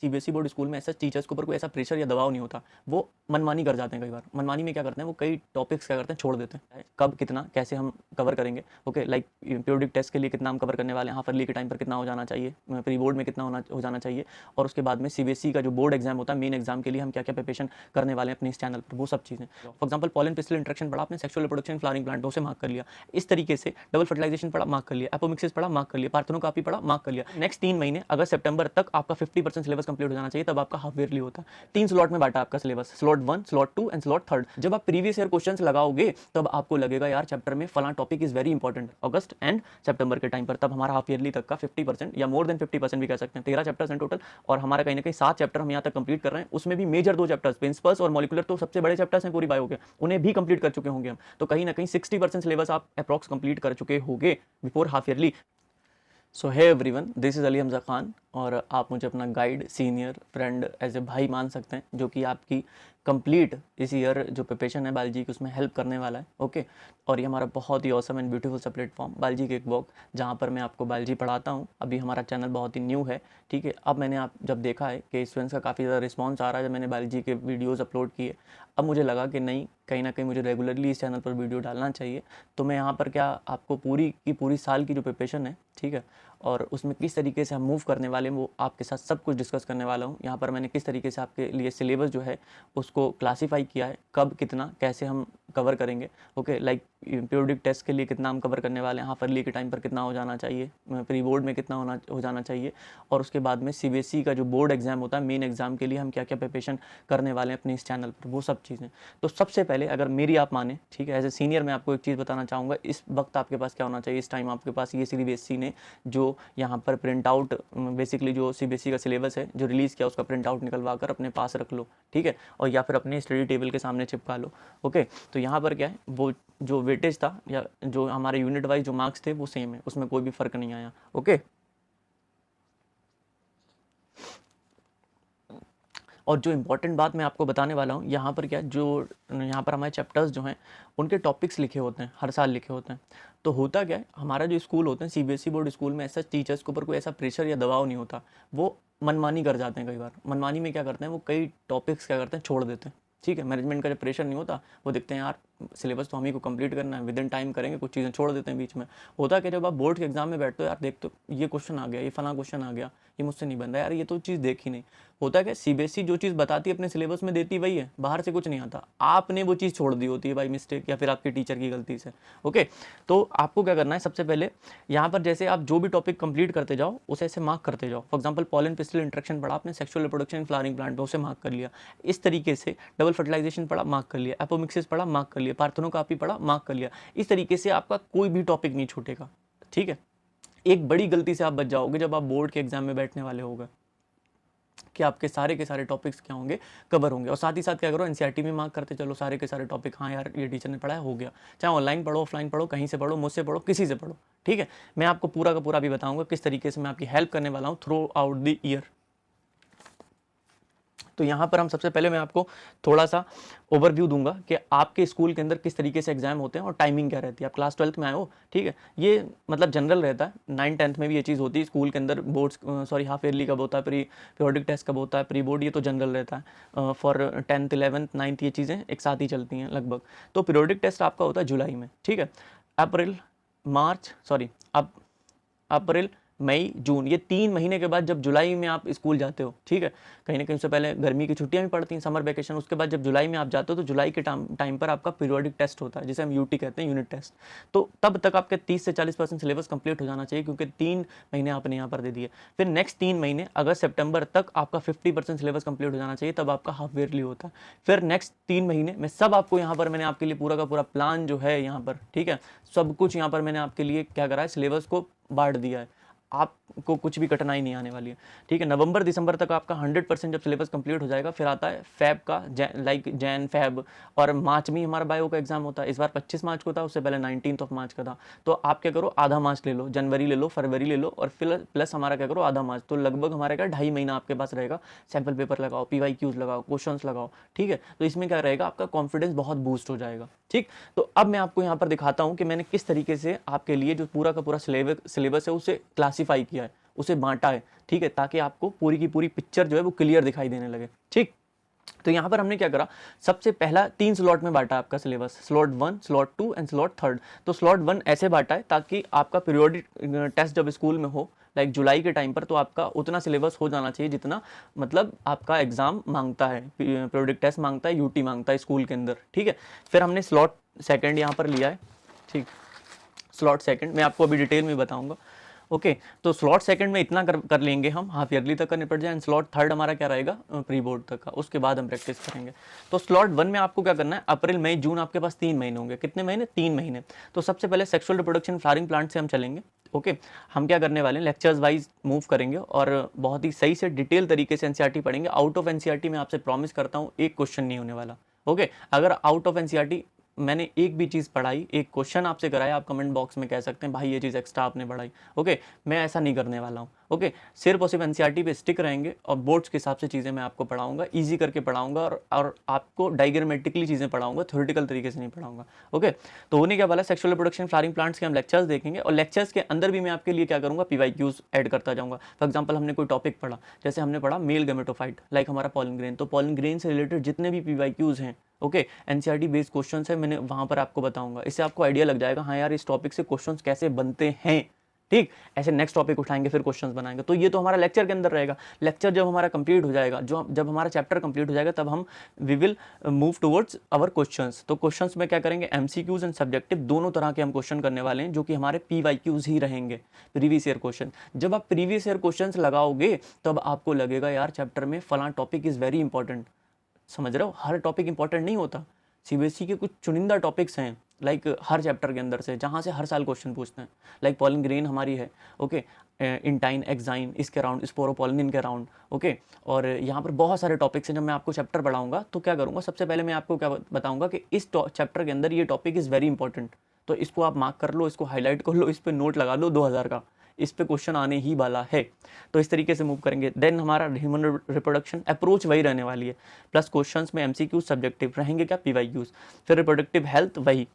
CBSE board school में ऐसा teachers के ऊपर कोई ऐसा प्रेशर या दबाव नहीं होता। वो मनमानी कर जाते हैं कई बार। मनमानी में क्या करते हैं, वो कई टॉपिक्स क्या करते हैं, छोड़ देते हैं। कब कितना कैसे हम कवर करेंगे, ओके, लाइक पीरियोडिक टेस्ट के लिए कितना हम कवर करने वाले हैं, हाफ ईयरली के टाइम पर कितना हो जाना चाहिए, प्री बोर्ड में कितना हो जाना चाहिए, और उसके बाद में सीबीएसई का जो बोर्ड एग्जाम होता है, मेन एग्जाम के लिए हम क्या क्या प्रिपरेशन करने वाले हैं अपने इस चैनल पर, वो सब चीज़ें। For example pollen pistol interaction पढ़ा आपने, सेक्सुअल रिप्रोडक्शन फ्लावरिंग प्लांट, उसे मार्क कर लिया। इस तरीके से डबल फर्टिलाइजेशन पढ़ा, मार्क कर लिया। एपोमिक्सिस पढ़ा, मार्क कर लिया। पार्थेनोकॉपी पढ़ा, मार्क कर लिया। नेक्स्ट 3 महीने अगस्त सितंबर तक आपका 50% सिलेबस कंप्लीट हो जाना चाहिए, तब आपका हाफ ईयरली होता है। 3 स्लॉट में बांटा आपका syllabus, slot 1, slot 2 and slot 3। जब आप प्रीवियस ईयर क्वेश्चंस लगाओगे तब आपको लगेगा यार चैप्टर में फलां टॉपिक इज वेरी इंपॉर्टेंट। अगस्त एंड सितंबर के टाइम पर तब हमारा हाफ ईयरली तक का 50% या मोर देन 50% भी कह सकते हैं, 13 चैप्टर्स हैं टोटल, और हमारा कहीं ना कहीं 7 चैप्टर हम यहाँ तक कंप्लीट कर रहे हैं। उसमें भी मेजर 2 चैप्टर्स प्रिंसिपल्स और मॉलिक्यूलर तो सबसे बड़े चैप्टर्स हैं पूरी बायो के, उन्हें भी कंप्लीट कर चुके होंगे हम। तो कहीं ना कहीं 60% सिलेबस आप अप्रॉक्स कंप्लीट कर चुके होंगे before half yearly. So hey everyone, this is Ali Hamza Khan, और आप मुझे अपना guide, senior, friend, as a भाई मान सकते हैं, जो कि आपकी कंप्लीट इस ईयर जो प्रिपरेशन है बायोलॉजी की उसमें हेल्प करने वाला है, ओके। और ये हमारा बहुत ही ऑसम एंड ब्यूटीफुल सा प्लेटफॉर्म बायोलॉजी केक वॉक, जहाँ पर मैं आपको बायोलॉजी पढ़ाता हूँ। अभी हमारा चैनल बहुत ही न्यू है, ठीक है। अब मैंने आप जब देखा है कि स्टूडेंट्स का काफ़ी ज़्यादा रिस्पॉन्स आ रहा है जब मैंने बायोलॉजी के वीडियोज़ अपलोड किए, अब मुझे लगा कि नहीं, कहीं ना कहीं मुझे रेगुलरली इस चैनल पर वीडियो डालना चाहिए। तो मैं यहाँ पर क्या आपको पूरी की पूरी साल की जो प्रिपरेशन है, ठीक है, और उसमें किस तरीके से हम मूव करने वाले हैं वो आपके साथ सब कुछ डिस्कस करने वाला हूँ। यहाँ पर मैंने किस तरीके से आपके लिए सिलेबस जो है उसको क्लासीफाई किया है, कब कितना कैसे हम कवर करेंगे, ओके, लाइक पीरियोडिक टेस्ट के लिए कितना हम कवर करने वाले हैं, हाफ ईयरली के टाइम पर कितना हो जाना चाहिए, प्री बोर्ड में कितना हो जाना चाहिए, और उसके बाद में सीबीएसई का जो बोर्ड एग्जाम होता है मेन एग्जाम के लिए हम क्या क्या प्रिपरेशन करने वाले हैं अपने इस चैनल पर, वो सब चीज़ें। तो सबसे पहले अगर मेरी आप माने, ठीक है, एज ए सीनियर मैं आपको एक चीज़ बताना चाहूँगा, इस वक्त आपके पास क्या होना चाहिए, इस टाइम आपके पास ये सीबीएसई ने जो यहाँ पर प्रिंट आउट, बेसिकली जो सीबीएसई का सिलेबस है जो रिलीज़ किया उसका प्रिंट आउट निकलवा कर अपने पास रख लो, ठीक है, और या फिर अपने स्टडी टेबल के सामने चिपका लो, ओके। तो यहाँ पर क्या है, वो जो वेटेज था या जो हमारे यूनिट वाइज जो मार्क्स थे वो सेम है, उसमें कोई भी फर्क नहीं आया, ओके। और जो इंपॉर्टेंट बात मैं आपको बताने वाला हूँ, यहाँ पर क्या, जो यहाँ पर हमारे चैप्टर्स जो हैं उनके टॉपिक्स लिखे होते हैं, हर साल लिखे होते हैं। तो होता क्या है, हमारा जो स्कूल होते हैं सीबीएसई बोर्ड स्कूल में ऐसा टीचर्स के ऊपर कोई ऐसा प्रेशर या दबाव नहीं होता। वो मनमानी कर जाते हैं कई बार। मनमानी में क्या करते हैं, वो कई टॉपिक्स क्या करते हैं, छोड़ देते हैं, ठीक है। मैनेजमेंट का जब प्रेशर नहीं होता, वो देखते हैं यार सिलेबस तो हम ही को कंप्लीट करना है, विद इन टाइम करेंगे, कुछ चीज़ें छोड़ देते हैं बीच में। होता है कि जब आप बोर्ड के एग्जाम में बैठते हो, यार देख तो ये क्वेश्चन आ गया, ये फला क्वेश्चन आ गया, ये मुझसे नहीं बन रहा यार, ये तो चीज़ देखी नहीं। होता है कि सीबीएसई जो चीज़ बताती है अपने सिलेबस में देती वही है, बाहर से कुछ नहीं आता, आपने वो चीज़ छोड़ दी होती है बाई मिस्टेक या फिर आपके टीचर की गलती से, ओके। तो आपको क्या करना है, सबसे पहले यहाँ पर जैसे आप जो भी टॉपिक कंप्लीट करते जाओ उसे ऐसे मार्क करते जाओ। For example pollen pistol interaction पढ़ा आपने, सेक्सुअल रिप्रोडक्शन फ्लावरिंग प्लांट, उसे मार्क कर लिया। इस तरीके से डबल फर्टिलाइजेशन पढ़ा, मार्क कर लिया। एपोमिक्सिस पढ़ा, मार्क कर लिया। पार्थेनोकॉपी पढ़ा, मार्क कर लिया। इस तरीके से आपका कोई भी टॉपिक नहीं छूटेगा, ठीक है। एक बड़ी गलती से आप बच जाओगे जब आप बोर्ड के एग्जाम में बैठने वाले होगा, कि आपके सारे के सारे टॉपिक्स क्या होंगे, कवर होंगे। और साथ ही साथ क्या करो, एनसीईआरटी में मार्क करते चलो सारे के सारे टॉपिक, हाँ यार ये टीचर ने पढ़ाया, हो गया। चाहे ऑनलाइन पढ़ो, ऑफलाइन पढ़ो, कहीं से पढ़ो, मुझसे पढ़ो, किसी से पढ़ो, ठीक है। मैं आपको पूरा का पूरा भी बताऊंगा किस तरीके से मैं आपकी हेल्प करने वाला हूँ थ्रू आउट द ईयर। तो यहाँ पर हम सबसे पहले मैं आपको थोड़ा सा ओवरव्यू दूंगा कि आपके स्कूल के अंदर किस तरीके से एग्जाम होते हैं और टाइमिंग क्या रहती है। आप क्लास 12th में आए हो, ठीक है, ये मतलब जनरल रहता है। 9th-10th में भी ये चीज़ होती है स्कूल के अंदर। बोर्ड्स हाफ ईयरली कब होता है, पीरियोडिक टेस्ट कब होता है, प्री बोर्ड, ये तो जनरल रहता है। फॉर 10th 11th 9th ये चीज़ें एक साथ ही चलती हैं लगभग। तो पीरियोडिक टेस्ट आपका होता है जुलाई में, ठीक है। अप्रैल, मई, जून, ये 3 महीने के बाद जब जुलाई में आप स्कूल जाते हो, ठीक है, कहीं ना कहीं उससे पहले गर्मी की छुट्टियां भी पड़ती हैं, समर वैकेशन। उसके बाद जब जुलाई में आप जाते हो तो जुलाई के टाइम पर आपका पीरियोडिक टेस्ट होता है, जिसे हम यूटी कहते हैं, यूनिट टेस्ट। तो तब तक आपके 30 से 40% सिलेबस कंप्लीट हो जाना चाहिए, क्योंकि 3 महीने आपने यहाँ पर दे दिए। फिर नेक्स्ट 3 महीने अगस्त सितंबर तक आपका 50% सिलेबस कंप्लीट हो जाना चाहिए, तब आपका हाफ ईयरली होता है। फिर नेक्स्ट 3 महीने में सब आपको यहाँ पर मैंने आपके लिए पूरा का पूरा प्लान जो है यहाँ पर, ठीक है, सब कुछ यहाँ पर मैंने आपके लिए क्या करा है, सिलेबस को बांट दिया है। आपको कुछ भी कठिनाई नहीं आने वाली है, ठीक है। नवंबर दिसंबर तक आपका 100% जब सिलेबस कंप्लीट हो जाएगा, फिर आता है फैब का, लाइक जैन फैब, और मार्च में ही हमारा बायो का एग्जाम होता है। इस बार 25 मार्च को था, उससे पहले 19 मार्च का था। तो आप क्या करो, आधा मार्च ले लो, जनवरी ले लो, फरवरी ले लो, और प्लस हमारा क्या करो, आधा मार्च। तो लगभग हमारे का 2.5 महीना आपके पास रहेगा। सैम्पल पेपर लगाओ, PYQs लगाओ, क्वेश्चंस लगाओ, ठीक है। तो इसमें क्या रहेगा, आपका कॉन्फिडेंस बहुत बूस्ट हो जाएगा, ठीक। तो अब मैं आपको यहाँ पर दिखाता हूँ कि मैंने किस तरीके से आपके लिए जो पूरा का पूरा सिलेबस है उसे क्लासीफाई किया है, उसे बांटा है, ठीक है, ताकि आपको पूरी की पूरी पिक्चर जो है वो क्लियर दिखाई देने लगे। ठीक, तो यहाँ पर हमने क्या करा, सबसे पहला 3 स्लॉट में बांटा आपका syllabus, slot 1, slot 2 and slot 3। तो स्लॉट 1 ऐसे बांटा है ताकि आपका पीरियोडिक टेस्ट जब स्कूल में हो लाइक जुलाई के टाइम पर, तो आपका उतना सिलेबस हो जाना चाहिए जितना मतलब आपका एग्जाम मांगता है, पीरियोडिक टेस्ट मांगता है, यूटी मांगता है स्कूल के अंदर। ठीक है, फिर हमने स्लॉट सेकेंड यहाँ पर लिया है। ठीक, स्लॉट सेकंड मैं आपको अभी डिटेल में बताऊंगा। ओके, तो स्लॉट सेकंड में इतना कर लेंगे हम, हाफ ईयरली तक का निपट जाए। एंड स्लॉट थर्ड हमारा क्या रहेगा, प्री बोर्ड तक का, उसके बाद हम प्रैक्टिस करेंगे। तो स्लॉट 1 में आपको क्या करना है, अप्रैल मई जून आपके पास 3 महीने होंगे। कितने महीने, 3 महीने। तो सबसे पहले सेक्सुअल रिप्रोडक्शन फ्लावरिंग प्लांट से हम चलेंगे। ओके, हम क्या करने वाले हैं, लेक्चर्स वाइज मूव करेंगे और बहुत ही सही से डिटेल तरीके से एनसीईआरटी पढ़ेंगे। आउट ऑफ एनसीईआरटी में आपसे प्रॉमिस करता हूँ एक क्वेश्चन नहीं होने वाला। ओके, अगर आउट ऑफ एनसीईआरटी मैंने एक भी चीज़ पढ़ाई, एक क्वेश्चन आपसे कराया, आप कमेंट बॉक्स में कह सकते हैं भाई ये चीज़ एक्स्ट्रा आपने पढ़ाई। ओके, मैं ऐसा नहीं करने वाला हूँ। ओके, सिर्फ और सिर्फ एनसीईआरटी पे स्टिक रहेंगे और बोर्ड्स के हिसाब से चीज़ें मैं आपको पढ़ाऊंगा, इजी करके पढ़ाऊंगा और आपको डायग्रामेटिकली चीज़ें पढ़ाऊंगा, थ्योरेटिकल तरीके से नहीं पढ़ाऊंगा। ओके, तो होने क्या वाला, सेक्सुअल रिप्रोडक्शन फ्लावरिंग प्लांट्स के हम लेक्चर्स देखेंगे और लेक्चर्स के अंदर भी मैं आपके लिए क्या करूँगा, पीवाईक्यूज ऐड करता जाऊँगा। फॉर एग्जाम्पल हमने कोई टॉपिक पढ़ा, जैसे हमने पढ़ा मेल गेमेटोफाइट, लाइक हमारा पॉलन ग्रेन, तो पॉलन ग्रेन से रिलेटेड जितने भी पीवाईक्यूज हैं, ओके, एनसीईआरटी बेस्ड क्वेश्चंस है, मैंने वहां पर आपको बताऊंगा। इससे आपको आइडिया लग जाएगा हाँ यार इस टॉपिक से क्वेश्चंस कैसे बनते हैं। ठीक, ऐसे नेक्स्ट टॉपिक उठाएंगे फिर क्वेश्चंस बनाएंगे। तो ये तो हमारा लेक्चर के अंदर रहेगा। लेक्चर जब हमारा कंप्लीट हो जाएगा, जब हमारा चैप्टर कंप्लीट हो जाएगा, तब हम we will move towards our questions. तो क्वेश्चंस में क्या करेंगे, एमसीक्यूज एंड सब्जेक्टिव दोनों तरह के हम क्वेश्चन करने वाले हैं, जो कि हमारे पीवाईक्यूज ही रहेंगे, प्रीवियस ईयर क्वेश्चन। जब आप प्रीवियस ईयर क्वेश्चन लगाओगे तब आपको लगेगा यार चैप्टर में फलां टॉपिक इज वेरी इंपॉर्टेंट। समझ रहे हो, हर टॉपिक इंपॉर्टेंट नहीं होता। सीबीएसई के कुछ चुनिंदा टॉपिक्स हैं लाइक हर चैप्टर के अंदर से, जहाँ से हर साल क्वेश्चन पूछते हैं। लाइक पॉलन ग्रेन हमारी है, ओके, इंटाइन एक्साइन इसके अराउंड, स्पोरोपोलिन के अराउंड, ओके, और यहाँ पर बहुत सारे टॉपिक्स हैं। जब मैं आपको चैप्टर पढ़ाऊंगा तो क्या करूँगा, सबसे पहले मैं आपको क्या बताऊँगा कि इस चैप्टर के अंदर ये टॉपिक इज़ वेरी इंपॉर्टेंट, तो इसको आप मार्क कर लो, इसको हाईलाइट कर लो, इस पर नोट लगा लो 2000 का, इस पे क्वेश्चन आने ही वाला है। तो इस तरीके से मूव करेंगे। देन हमारा ह्यूमन रिप्रोडक्शन अप्रोच वही रहने वाली है, प्लस क्वेश्चंस में एमसीक्यूज सब्जेक्टिव रहेंगे क्या, पीवाईक्यूज, फिर रिप्रोडक्टिव हेल्थ वही,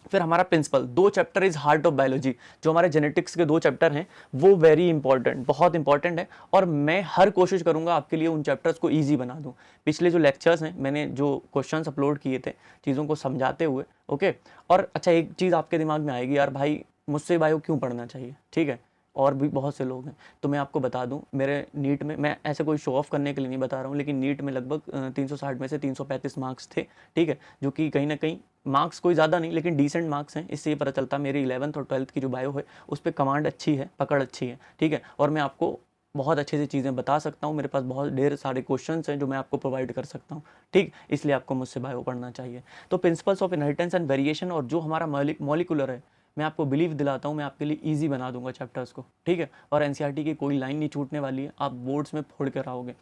फिर हमारा principle. 2 chapter is heart of biology, जो हमारे जेनेटिक्स के 2 चैप्टर हैं वो वेरी इंपॉर्टेंट, बहुत इंपॉर्टेंट है, और मैं हर कोशिश करूंगा आपके लिए उन चैप्टर्स को ईजी बना दूं। पिछले जो लेक्चर्स हैं मैंने जो क्वेश्चंस अपलोड किए थे चीज़ों को समझाते हुए, ओके। और अच्छा एक चीज़ आपके दिमाग में आएगी, यार भाई मुझसे बायो क्यों पढ़ना चाहिए, ठीक है, और भी बहुत से लोग हैं। तो मैं आपको बता दूं, मेरे नीट में, मैं ऐसे कोई शो ऑफ करने के लिए नहीं बता रहा हूं, लेकिन नीट में लगभग 360 में से 335 मार्क्स थे, ठीक है, जो कि कहीं ना कहीं मार्क्स कोई ज़्यादा नहीं लेकिन डिसेंट मार्क्स हैं। इससे ये पता चलता मेरी 11th और 12th की जो बायो है उस पर कमांड अच्छी है, पकड़ अच्छी है, ठीक है, और मैं आपको बहुत अच्छे से चीज़ें बता सकता हूँ। मेरे पास बहुत ढेर सारे क्वेश्चंस हैं जो मैं आपको प्रोवाइड कर सकता हूँ, ठीक, इसलिए आपको मुझसे बायो पढ़ना चाहिए। तो principles of inheritance and variation और जो हमारा मॉलिक्यूलर है, मैं आपको बिलीव दिलाता हूँ, मैं आपके लिए इजी बना दूंगा चैप्टर्स को, ठीक है, और एनसीईआरटी की कोई लाइन नहीं छूटने वाली है, आप बोर्ड्स में फोड़ कर आओगे।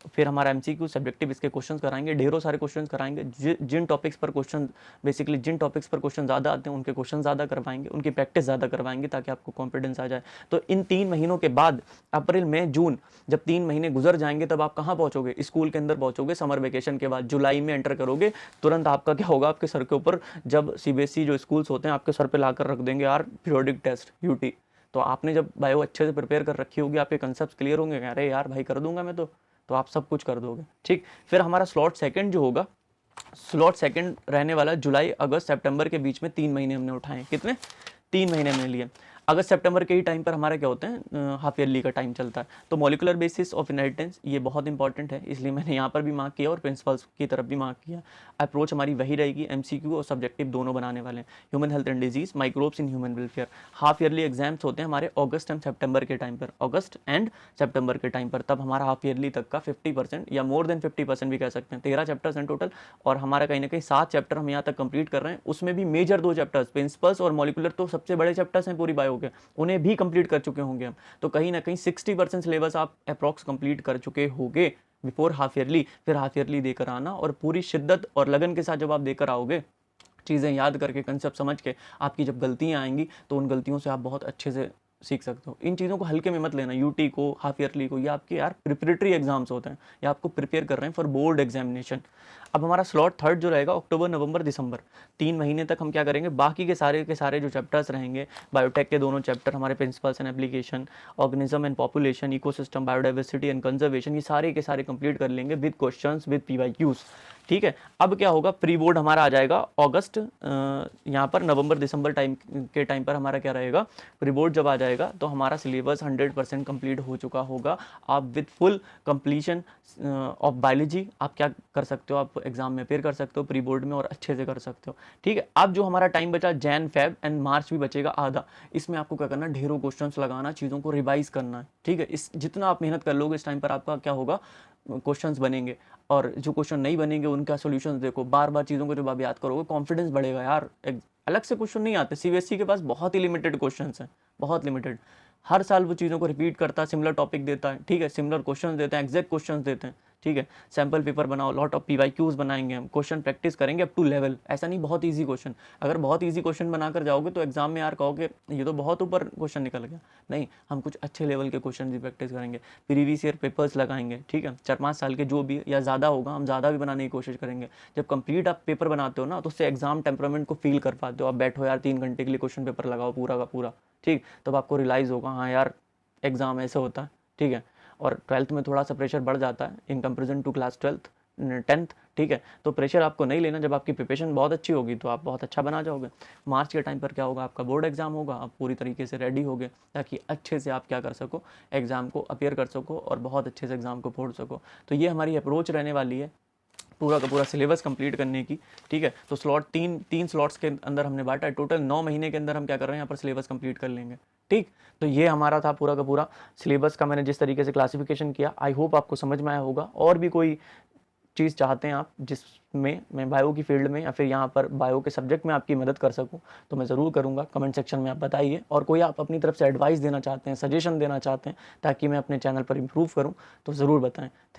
फिर हमारा एमसीक्यू सब्जेक्टिव इसके क्वेश्चंस कराएंगे, ढेरों सारे क्वेश्चंस कराएंगे। जिन टॉपिक्स पर क्वेश्चन, बेसिकली जिन टॉपिक्स पर क्वेश्चन ज़्यादा आते हैं उनके क्वेश्चन ज़्यादा करवाएंगे, उनकी प्रैक्टिस ज़्यादा करवाएंगे ताकि आपको कॉन्फिडेंस आ जाए। तो इन 3 महीनों के बाद अप्रैल मई जून, जब 3 महीने गुजर जाएंगे तब आप कहाँ पहुँचोगे, स्कूल के अंदर पहुँचोगे। समर वेकेशन के बाद जुलाई में एंटर करोगे, तुरंत आपका क्या होगा, आपके सर के ऊपर जब सीबीएसई जो स्कूल्स होते हैं आपके सर पर ला कर रख देंगे यार पीरियोडिक टेस्ट यूटी। तो आपने जब बायो अच्छे से प्रिपेयर कर रखी होगी, आपके कंसेप्ट क्लियर होंगे, अरे यार भाई कर दूंगा मैं, तो आप सब कुछ कर दोगे, ठीक। फिर हमारा स्लॉट सेकंड जो होगा, स्लॉट सेकंड रहने वाला जुलाई अगस्त सितंबर के बीच में 3 महीने हमने उठाए। कितने, 3 महीने हमने लिए। अगस्त सितंबर के ही टाइम पर हमारा क्या होता है, हाफ ईयरली का टाइम चलता है। तो मॉलिकुलर बेसिस ऑफ इनहेरिटेंस ये बहुत इंपॉर्टेंट है, इसलिए मैंने यहाँ पर भी मार्क किया और प्रिंसिपल्स की तरफ भी मार्क किया। अप्रोच हमारी वही रहेगी, एमसीक्यू और सब्जेक्टिव दोनों बनाने वाले हैं। Human health and disease, microbes in human welfare. Half yearly exams होते हैं हमारे अगस्त एंड सितंबर के टाइम पर, अगस्त एंड सितंबर के टाइम पर। तब हमारा हाफ ईयरली तक का 50% या मोर देन 50% भी कह सकते हैं, 13 चैप्टर्स हैं टोटल, और हमारा कहीं ना कहीं 7 चैप्टर हम यहाँ तक कंप्लीट कर रहे हैं। उसमें भी मेजर 2 चैप्टर्स, प्रिंसिपल्स और मॉलिकुलर, तो सबसे बड़े चैप्टर्स हैं पूरी बायो के, उन्हें भी कंप्लीट कर चुके होंगे हम। तो कहीं ना कहीं 60% सिलेबस आप अप्रॉक्स कंप्लीट कर चुके होंगे बिफोर हाफ ईयरली। फिर हाफ ईयरली देकर आना और पूरी शिद्दत और लगन के साथ जब आप देकर आओगे, चीज़ें याद करके, कंसेप्ट समझ के, आपकी जब गलतियां आएंगी तो उन गलतियों से आप बहुत अच्छे से सीख सकते हो। इन चीज़ों को हल्के में मत लेना, यूटी को, हाफ ईयरली को, ये आपके यार प्रिपरेटरी एग्जाम्स होते हैं, ये आपको प्रिपेयर कर रहे हैं फॉर बोर्ड एग्जामिनेशन। अब हमारा स्लॉट थर्ड जो रहेगा अक्टूबर नवंबर दिसंबर, 3 महीने तक हम क्या करेंगे, बाकी के सारे जो चैप्टर्स रहेंगे, बायोटेक के दोनों चैप्टर हमारे principles and application, organism and population, ecosystem, biodiversity and conservation, ये सारे के सारे कंप्लीट कर लेंगे विद क्वेश्चंस विद PYQs। ठीक है, अब क्या होगा, प्री बोर्ड हमारा आ जाएगा अगस्त, यहाँ पर नवंबर दिसंबर टाइम पर हमारा क्या रहेगा, प्री बोर्ड जब आ जाएगा तो हमारा सिलेबस 100% कंप्लीट हो चुका होगा। आप with full completion of biology आप क्या कर सकते हो, आप एग्जाम में अपेयर कर सकते हो प्री बोर्ड में और अच्छे से कर सकते हो। ठीक है, अब जो हमारा टाइम बचा जैन फेब एंड मार्च भी बचेगा आधा, इसमें आपको क्या करना है, ढेरों क्वेश्चंस लगाना, चीज़ों को रिवाइज करना है। ठीक है, इस जितना आप मेहनत कर लोगे इस टाइम पर आपका क्या होगा, क्वेश्चंस बनेंगे, और जो क्वेश्चन नहीं बनेंगे उनका सॉल्यूशंस देखो, बार बार चीज़ों को जब आप याद करोगे कॉन्फिडेंस बढ़ेगा यार। अलग से क्वेश्चन नहीं आते, CBSE के पास बहुत ही लिमिटेड क्वेश्चंस हैं, बहुत लिमिटेड। हर साल वो चीज़ों को रिपीट करता है, सिमिलर टॉपिक देता है। ठीक है, सिमिलर क्वेश्चन देते हैं, एग्जैक्ट क्वेश्चन देते हैं। ठीक है, सैम्पल पेपर बनाओ, लॉट ऑफ PYQs बनाएंगे हम, क्वेश्चन प्रैक्टिस करेंगे अप टू लेवल। ऐसा नहीं बहुत इजी क्वेश्चन, अगर बहुत इजी क्वेश्चन बनाकर जाओगे तो एग्जाम में यार कहोगे ये तो बहुत ऊपर क्वेश्चन निकल गया। नहीं, हम कुछ अच्छे लेवल के क्वेश्चन भी प्रैक्टिस करेंगे, प्रीवियस ईयर पेपर्स लगाएंगे। ठीक है, 4-5 साल के जो भी या ज़्यादा होगा हम ज़्यादा भी बनाने की कोशिश करेंगे। जब कंप्लीट आप पेपर बनाते हो ना तो उससे एग्जाम टेम्परामेंट को फील कर पाते हो। आप बैठो यार 3 घंटे के लिए क्वेश्चन पेपर लगाओ पूरा का पूरा, ठीक, तब आपको रियलाइज़ होगा हाँ यार एग्ज़ाम ऐसे होता है। ठीक है, और 12th में थोड़ा सा प्रेशर बढ़ जाता है in comparison to class 10th। ठीक है, तो प्रेशर आपको नहीं लेना, जब आपकी प्रिपरेशन बहुत अच्छी होगी तो आप बहुत अच्छा बना जाओगे। मार्च के टाइम पर क्या होगा, आपका बोर्ड एग्जाम होगा, आप पूरी तरीके से रेडी होगे ताकि अच्छे से आप क्या कर सको, एग्ज़ाम को अपियर कर सको और बहुत अच्छे से एग्ज़ाम को फोड़ सको। तो ये हमारी अप्रोच रहने वाली है पूरा का पूरा सिलेबस कंप्लीट करने की। ठीक है, तो स्लॉट तीन स्लॉट्स के अंदर हमने बांटा है, टोटल 9 महीने के अंदर हम क्या कर रहे हैं, यहाँ पर सिलेबस कंप्लीट कर लेंगे। ठीक, तो ये हमारा था पूरा का पूरा सिलेबस का, मैंने जिस तरीके से क्लासिफिकेशन किया, आई होप आपको समझ में आया होगा। और भी कोई चीज़ चाहते हैं आप जिसमें मैं बायो की फील्ड में या फिर यहाँ पर बायो के सब्जेक्ट में आपकी मदद कर सकूँ तो मैं ज़रूर करूँगा, कमेंट सेक्शन में आप बताइए। और कोई आप अपनी तरफ से एडवाइस देना चाहते हैं, सजेशन देना चाहते हैं ताकि मैं अपने चैनल पर इम्प्रूव करूँ तो ज़रूर बताएं।